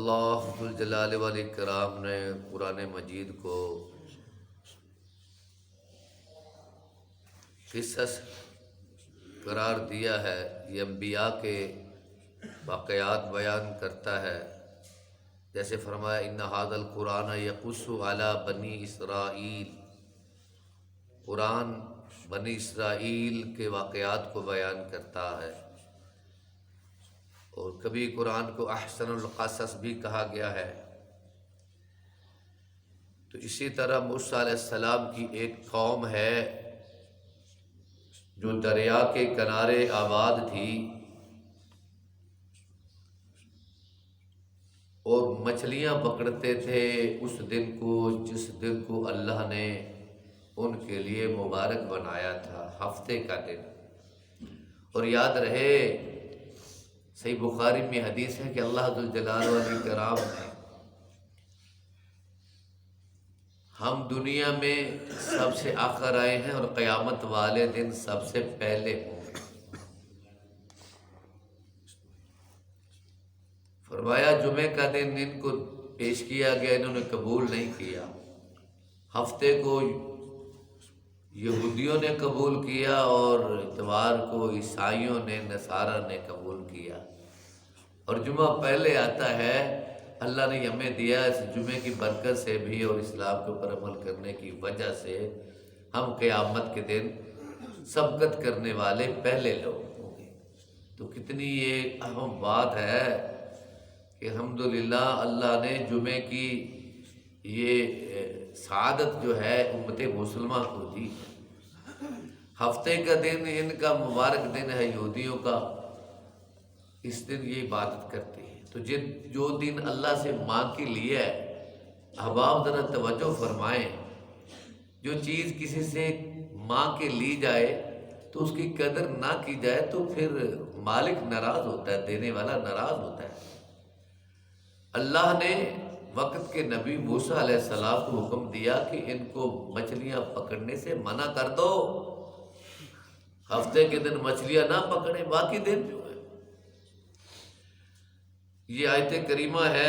اللہ ذو الجلال والاکرام نے قرآن مجید کو قصص قرار دیا ہے، یہ انبیاء کے واقعات بیان کرتا ہے۔ جیسے فرمایا ان ھذا القرآن یقص علی بنی اسرائیل، قرآن بنی اسرائیل کے واقعات کو بیان کرتا ہے۔ اور کبھی قرآن کو احسن القصص بھی کہا گیا ہے۔ تو اسی طرح موسیٰ علیہ السلام کی ایک قوم ہے جو دریا کے کنارے آباد تھی اور مچھلیاں پکڑتے تھے اس دن کو جس دن کو اللہ نے ان کے لیے مبارک بنایا تھا، ہفتے کا دن۔ اور یاد رہے صحیح بخاری میں حدیث ہے کہ اللہ ذو الجلال والاکرام نے ہم دنیا میں سب سے آخر آئے ہیں اور قیامت والے دن سب سے پہلے ہوں گے۔ فرمایا جمعے کا دن ان کو پیش کیا گیا، انہوں نے قبول نہیں کیا۔ ہفتے کو یہودیوں نے قبول کیا اور اتوار کو عیسائیوں نے، نصارہ نے قبول کیا۔ اور جمعہ پہلے آتا ہے، اللہ نے ہمیں دیا اس جمعے کی برکت سے بھی اور اسلام کے اوپر عمل کرنے کی وجہ سے ہم قیامت کے دن سبقت کرنے والے پہلے لوگ ہوں گے۔ تو کتنی یہ اہم بات ہے کہ الحمدللہ اللہ نے جمعے کی یہ سعادت جو ہے امت مسلمہ کو دی۔ ہفتے کا دن ان کا مبارک دن ہے یہودیوں کا، اس دن یہ عبادت کرتے ہیں۔ تو جو دن اللہ سے مانگ کے لیے ہے، احباب ذرا توجہ فرمائیں، جو چیز کسی سے مانگ کے لی جائے تو اس کی قدر نہ کی جائے تو پھر مالک ناراض ہوتا ہے، دینے والا ناراض ہوتا ہے۔ اللہ نے وقت کے نبی موسیٰ علیہ السلام کو حکم دیا کہ ان کو مچھلیاں پکڑنے سے منع کر دو، ہفتے کے دن مچھلیاں نہ پکڑیں، باقی دن جو ہے۔ یہ آیت کریمہ ہے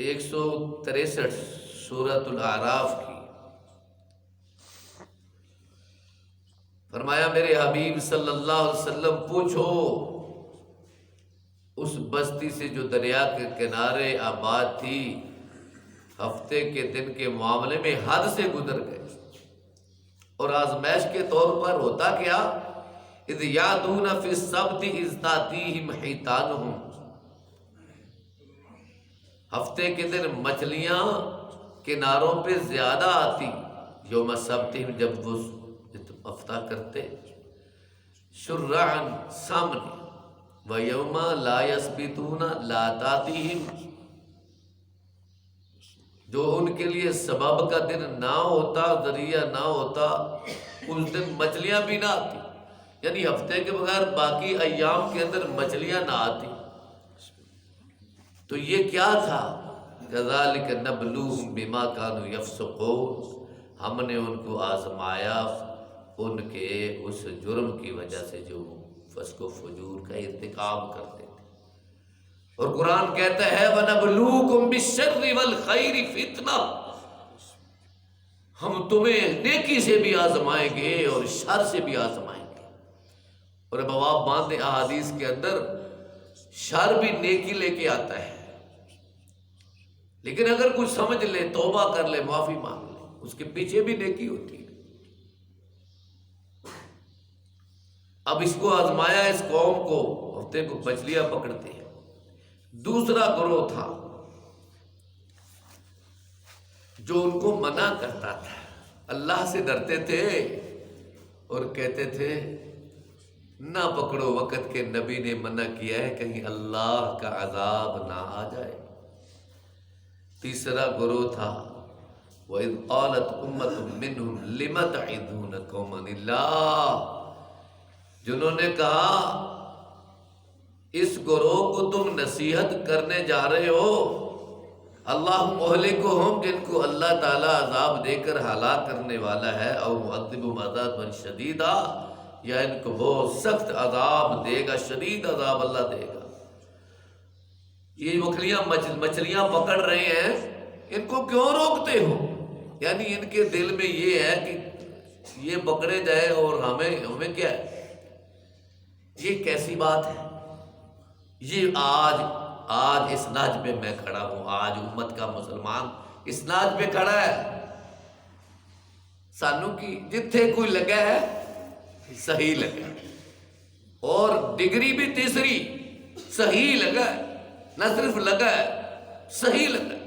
163 سورۃ الاعراف کی۔ فرمایا میرے حبیب صلی اللہ علیہ وسلم پوچھو اس بستی سے جو دریا کے کنارے آباد تھی، ہفتے کے دن کے معاملے میں حد سے گزر گئے۔ اور آزمائش کے طور پر ہوتا کیا، اذ یعدون فی السبت اذ تأتیہم حیتانہم، ہفتے کے دن مچھلیاں کناروں پہ زیادہ آتی، یوم سبتہم جب وہ افطار کرتے، شرعاً سامنے، وَيَوْمَ لَا يَسْبِتُونَ لَا تَأْتِيهِمْ، جو ان کے لیے سبب کا دن نہ ہوتا، ذریعہ نہ ہوتا، اس دن مچھلیاں بھی نہ آتی، یعنی ہفتے کے بغیر باقی ایام کے اندر مچھلیاں نہ آتی۔ تو یہ کیا تھا، كَذَلِكَ نَبْلُوهُمْ بِمَا كَانُوا يَفْسُقُونَ، ہم نے ان کو آزمایا ان کے اس جرم کی وجہ سے جو فسق و فجور کا ارتکاب کرتے تھے۔ اور قرآن کہتا ہے وَنَبْلُوكُمْ بِالشَّرِّ وَالْخَيْرِ فِتْنَةً، ہم تمہیں نیکی سے بھی آزمائیں گے اور شر سے بھی آزمائیں گے۔ اور اب آپ باندھیں احادیث کے اندر شر بھی نیکی لے کے آتا ہے، لیکن اگر کوئی سمجھ لے، توبہ کر لے، معافی مانگ لے، اس کے پیچھے بھی نیکی ہوتی ہے۔ اب اس کو آزمایا، اس قوم کو، ہفتے کو مچھلیاں پکڑتے ہیں۔ دوسرا گروہ تھا جو ان کو منع کرتا تھا، اللہ سے ڈرتے تھے اور کہتے تھے نہ پکڑو، وقت کے نبی نے منع کیا ہے کہیں اللہ کا عذاب نہ آ جائے۔ تیسرا گروہ تھا وَإِذْ قَالَتْ أُمَّةٌ مِّنْهُمْ لِمَ تَعِظُونَ قَوْمًا اللَّهَ، جنہوں نے کہا اس گروہ کو تم نصیحت کرنے جا رہے ہو، اللہ مہلکہم، جن کو اللہ تعالیٰ عذاب دے کر ہلاک کرنے والا ہے، اور معذبہم عذابا شدیدا، یا ان کو بہت سخت عذاب دے گا، شدید عذاب اللہ دے گا۔ یہ مچھلیاں پکڑ رہے ہیں، ان کو کیوں روکتے ہو؟ یعنی ان کے دل میں یہ ہے کہ یہ پکڑے جائے اور ہمیں کیا ہے؟ یہ کیسی بات ہے؟ یہ آج اس ناج پہ میں کھڑا ہوں، آج امت کا مسلمان اس ناج پہ کھڑا ہے، سانو کی جتھے کوئی لگا ہے صحیح لگا ہے، اور ڈگری بھی تیسری صحیح لگا ہے، نہ صرف لگا ہے، صحیح لگا ہے،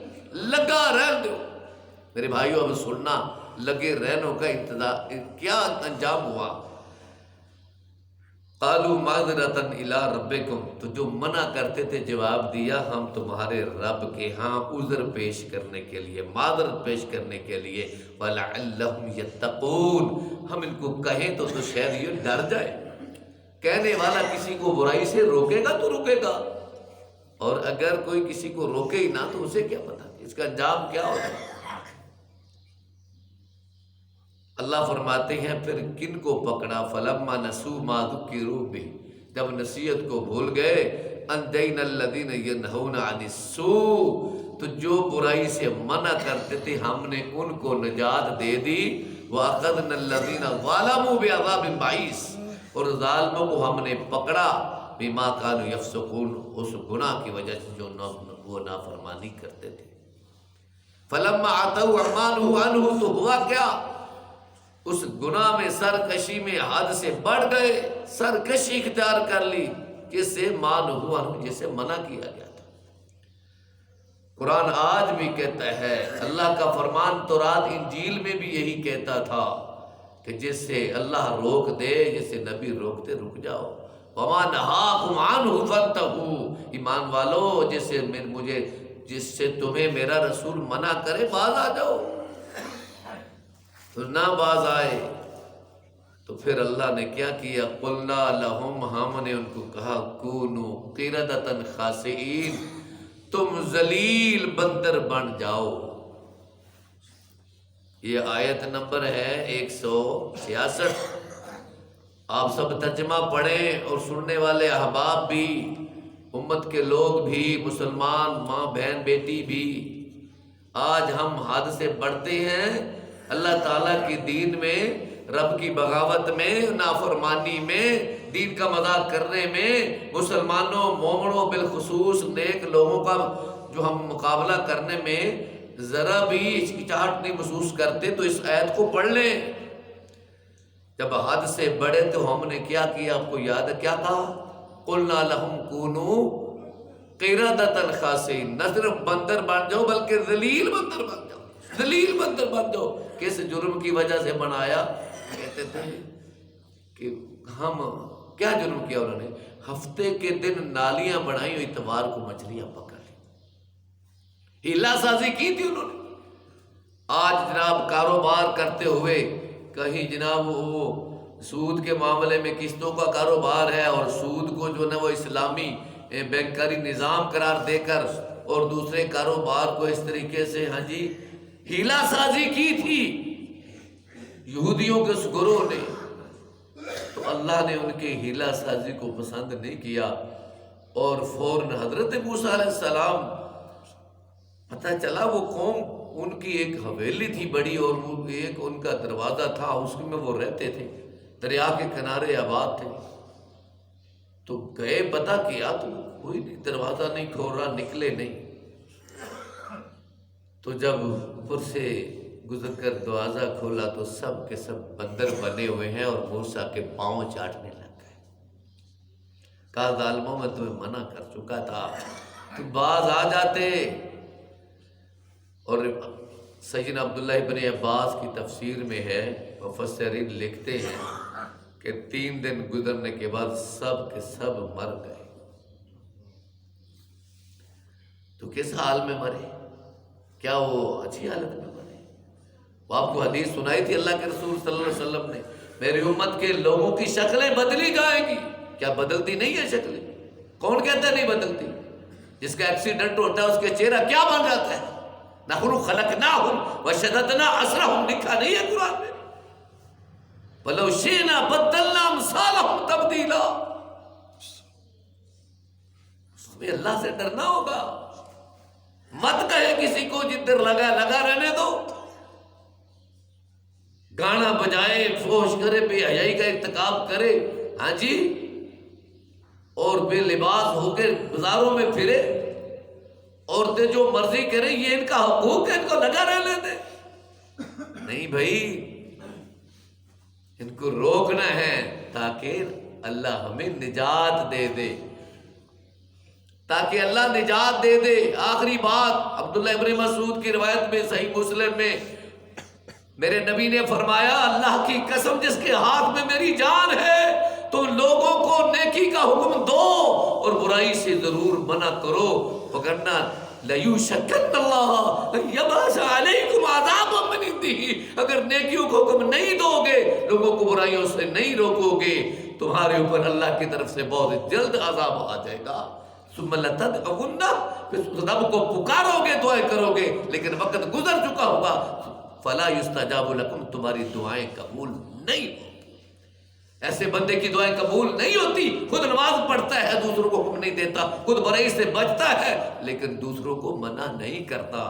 لگا رہن دو میرے بھائیو۔ اب سننا، لگے رہنوں کا کیا انجام ہوا؟ قالوا معذرۃ الی ربکم، تو جو منع کرتے تھے جواب دیا ہم تمہارے رب کے ہاں عذر پیش کرنے کے لیے، معذرت پیش کرنے کے لیے، وَلَعَلَّهُمْ يَتَّقُونَ، ہم ان کو کہیں تو شاید یہ ڈر جائے۔ کہنے والا کسی کو برائی سے روکے گا تو رکے گا، اور اگر کوئی کسی کو روکے ہی نہ تو اسے کیا پتا اس کا انجام کیا ہوتا ہے۔ اللہ فرماتے ہیں پھر کن کو پکڑا؟ فَلَمَّا نَسُوا مَا ذُكِّرُوا بِهِ، جب نصیحت کو بھول گئے، أَنجَيْنَا الَّذِينَ يَنْهَوْنَ عَنِ السُّوءِ، تو جو برائی سے منع کرتے تھے ہم نے ان کو نجات دے دی، وَأَخَذْنَا الَّذِينَ ظَلَمُوا بِعَذَابٍ بَئِيسٍ، اور ظالموں کو ہم نے پکڑا، بِمَا كَانُوا يَفْسُقُونَ، اس گناہ کی وجہ سے جو وہ نافرمانی کرتے تھے۔ فَلَمَّا عَتَوْا عَمَّا نُهُوا عَنْهُ، تو ہوا کیا؟ اس گناہ میں سرکشی میں حد سے بڑھ گئے، سرکشی اختیار کر لی، جس سے نُہُوا عنہ، جسے منع کیا گیا تھا۔ قرآن آج بھی کہتا ہے، اللہ کا فرمان تورات انجیل میں بھی یہی کہتا تھا کہ جس سے اللہ روک دے، جسے نبی روکتے رک جاؤ۔ وَمَا نَهَاكُمْ عَنْهُ فَانْتَهُوا، ایمان والو جس سے تمہیں میرا رسول منع کرے باز آ جاؤ، تو نہ باز آئے تو پھر اللہ نے کیا کیا؟ قُلْنَا لَهُمْ، ہم نے ان کو کہا، كُونُوا قِرَدَةً خَاسِئِينَ، تم ذلیل بندر بن جاؤ۔ یہ آیت نمبر ہے 166۔ آپ سب ترجمہ پڑھیں اور سننے والے احباب بھی، امت کے لوگ بھی، مسلمان ماں بہن بیٹی بھی۔ آج ہم حد سے بڑھتے ہیں اللہ تعالیٰ کی دین میں، رب کی بغاوت میں، نافرمانی میں، دین کا مذاق کرنے میں، مسلمانوں مومنوں بالخصوص نیک لوگوں کا جو ہم مقابلہ کرنے میں ذرا بھی ہچکچاہٹ نہیں محسوس کرتے تو اس آیت کو پڑھ لیں۔ جب حد سے بڑھے تو ہم نے کیا کیا؟ آپ کو یاد ہے کیا کہا؟ قُلْنَا لَهُمْ كُونُوا قِرَدَةً خَاسِئِينَ، نہ صرف بندر بن جاؤ بلکہ ذلیل بندر بن جاؤ، ذلیل بندر بن جاؤ۔ کس جرم کی وجہ سے بنایا؟ کہتے تھے کہ ہم کیا جرم کیا انہوں نے؟ ہفتے کے دن نالیاں بنائی اور اتوار کو مچھلیاں پکڑ لی، ہیلا سازی کی تھی انہوں نے۔ آج جناب کاروبار کرتے ہوئے کہیں جناب وہ سود کے معاملے میں قسطوں کا کاروبار ہے اور سود کو جو ہے وہ اسلامی بینکاری نظام قرار دے کر اور دوسرے کاروبار کو اس طریقے سے ہاں جی ہیلا سازی کی تھی یہودیوں کے اس گروہ نے، تو اللہ نے ان کے ہیلا سازی کو پسند نہیں کیا اور فوراً حضرت موسیٰ علیہ السلام، پتہ چلا وہ قوم ان کی ایک حویلی تھی بڑی اور ایک ان کا دروازہ تھا، اس میں وہ رہتے تھے، دریا کے کنارے آباد تھے، تو گئے پتہ کیا تو کوئی نہیں، دروازہ نہیں کھول رہا، نکلے نہیں، تو جب اوپر سے گزر کر دروازہ کھولا تو سب کے سب بندر بنے ہوئے ہیں اور موسیٰ کے پاؤں چاٹنے لگ گئے۔ کہا ظالموں میں تمہیں منع کر چکا تھا، تم باز آ جاتے۔ اور سیدنا عبداللہ ابن عباس کی تفسیر میں ہے، مفسرین لکھتے ہیں کہ 3 دن گزرنے کے بعد سب کے سب مر گئے۔ تو کس حال میں مرے؟ کیا وہ اچھی حالت میں مرے؟ وہ آپ کو حدیث سنائی تھی اللہ کے رسول صلی اللہ علیہ وسلم نے، میری امت کے لوگوں کی شکلیں بدلی جائیں گی۔ کیا بدلتی نہیں ہے شکلیں؟ کون کہتا ہے نہیں بدلتی؟ جس کا ایکسیڈنٹ ہوتا ہے اس کے چہرہ کیا بن جاتا ہے؟ نَحْنُ خَلَقْنَاهُمْ وَشَدَدْنَا أَسْرَهُمْ، لکھا نہیں ہے قرآن میں؟ وَلَوْ شِئْنَا بَدَّلْنَا أَمْثَالَهُمْ تَبْدِيلًا، ہمیں اللہ سے ڈرنا ہوگا. مت کہے کسی کو جدھر لگا لگا رہنے دو، گانا بجائے، فحش کرے، بے حیائی کا ارتکاب کرے، ہاں جی، اور بے لباس ہو کے بازاروں میں پھرے، عورتیں جو مرضی کریں، یہ ان کا حقوق ہے، ان کو لگا رہنے دے. نہیں بھائی، ان کو روکنا ہے تاکہ اللہ ہمیں نجات دے دے، تاکہ اللہ نجات دے دے. آخری بات، عبداللہ ابن مسعود کی روایت میں صحیح مسلم میں میرے نبی نے فرمایا، اللہ کی قسم جس کے ہاتھ میں میری جان ہے، تو لوگوں کو نیکی کا حکم دو اور برائی سے ضرور منع کرو، وگرنہ لَيُوشَكَنَّ اللَّهَ أَن يَبْعَثَ عَلَيْكُمْ عَذَابًا مِّنْ عِندِهِ. اگر نیکیوں کو حکم نہیں دو گے، لوگوں کو برائیوں سے نہیں روکو گے، تمہارے اوپر اللہ کی طرف سے بہت جلد عذاب آ جائے گا. ثم لتدعون، پھر رب کو پکارو گے، دعائیں کرو گے، لیکن وقت گزر چکا ہوگا. فلا یستجاب لکم، تمہاری دعائیں قبول نہیں ہوتی. ایسے بندے کی دعائیں قبول نہیں ہوتی، خود نماز پڑھتا ہے، دوسروں کو حکم نہیں دیتا، خود برائی سے بچتا ہے، لیکن دوسروں کو منع نہیں کرتا.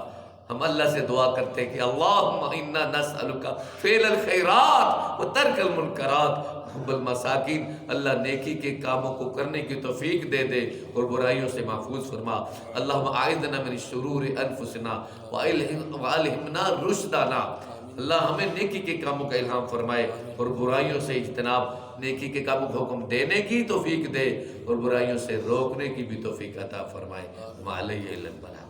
ہم اللہ سے دعا کرتے ہیں کہ اللہم انا نسألک فعل الخیرات وترک المنکرات حب المساکین. اللہ نیکی کے کاموں کو کرنے کی توفیق دے دے اور برائیوں سے محفوظ فرما. اللہم اعذنا من شرور انفسنا والہمنا رشدنا. اللہ ہمیں نیکی کے کاموں کا الہام فرمائے اور برائیوں سے اجتناب، نیکی کے کاموں کو حکم دینے کی توفیق دے اور برائیوں سے روکنے کی بھی توفیق عطا فرمائے. وعلیہ البلاغ.